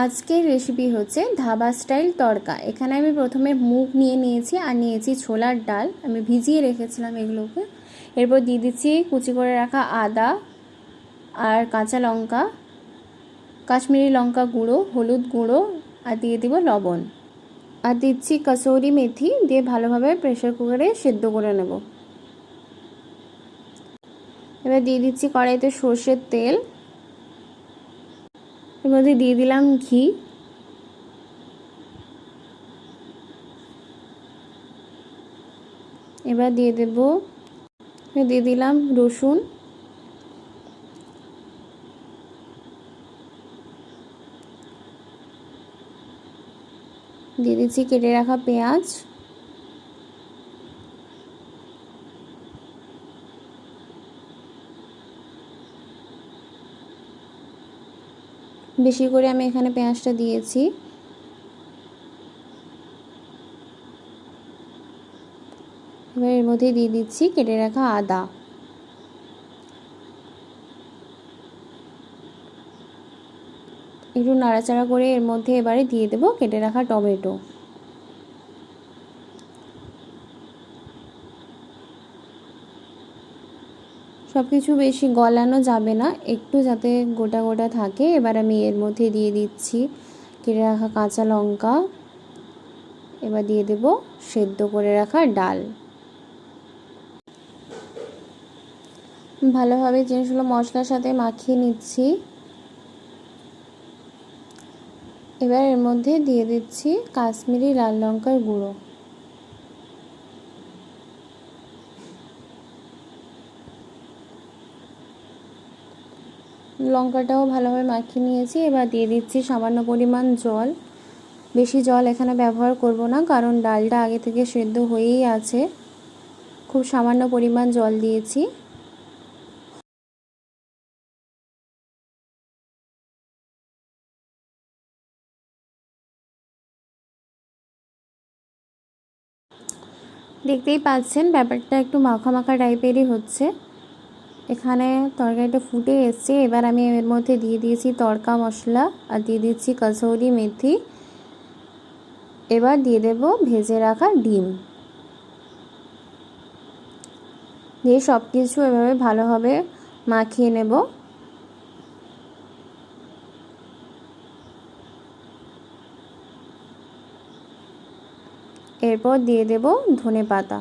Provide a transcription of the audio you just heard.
আজকের রেসিপি হচ্ছে ধাবা স্টাইল তড়কা। এখানে আমি প্রথমে মুগ নিয়ে নিয়েছি আর নিয়েছি ছোলার ডাল, আমি ভিজিয়ে রেখেছিলাম এগুলোকে। এরপর দিয়ে দিচ্ছি কুচি করে রাখা আদা আর কাঁচা লঙ্কা, কাশ্মীরি লঙ্কা গুঁড়ো, হলুদ গুঁড়ো আর দিয়ে দিব লবণ, আর দিচ্ছি কসুরি মেথি, দিয়ে ভালোভাবে প্রেসার কুকারে সেদ্ধ করে নেব। এবার দিয়ে দিচ্ছি কড়াইতে সর্ষের তেল, এর মধ্যে দিয়ে দিলাম ঘি, এবার দিয়ে দিলাম রসুন, দিয়ে দিচ্ছি কেটে রাখা পেঁয়াজ, বেশি করে আমি এখানে পেঁয়াজটা দিয়েছি। এবার এর মধ্যে দিয়ে দিচ্ছি কেটে রাখা আদা, একটু নাড়াচাড়া করে এর মধ্যে এবারে দিয়ে দেব কেটে রাখা টমেটো। সব কিছু বেশি গলানো যাবে না, একটু যাতে গোটা গোটা থাকে। এবার আমি এর মধ্যে দিয়ে দিচ্ছি কেটে রাখা কাঁচা লঙ্কা, এবার দিয়ে দেব সেদ্ধ করে রাখা ডাল। ভালোভাবে জিনিসগুলো মশলার সাথে মাখিয়ে নিচ্ছি। এবার এর মধ্যে দিয়ে দিচ্ছি কাশ্মীরি লাল লঙ্কার গুঁড়ো, লঙ্কাটাও ভালোভাবে মাখিয়ে নিয়েছি। এবার দিয়ে দিচ্ছি সামান্য পরিমাণ জল, বেশি জল এখানে ব্যবহার করব না কারণ ডালটা আগে থেকে সেদ্ধ হয়েই আছে। খুব সামান্য পরিমাণ জল দিয়েছি। দেখতেই পাচ্ছেন ব্যাপারটা একটু মাখা মাখা টাইপেরই হচ্ছে। এখানে তরকারিটা ফুটে এসছে। এবার আমি এর মধ্যে দিয়ে দিয়েছি তড়কা মশলা আর দিয়ে দিচ্ছি কসুরি মেথি। এবার দিয়ে দেব ভেজে রাখা ডিম, দিয়ে সব কিছু এভাবে ভালোভাবে মাখিয়ে নেব। এরপর দিয়ে দেব ধনেপাতা।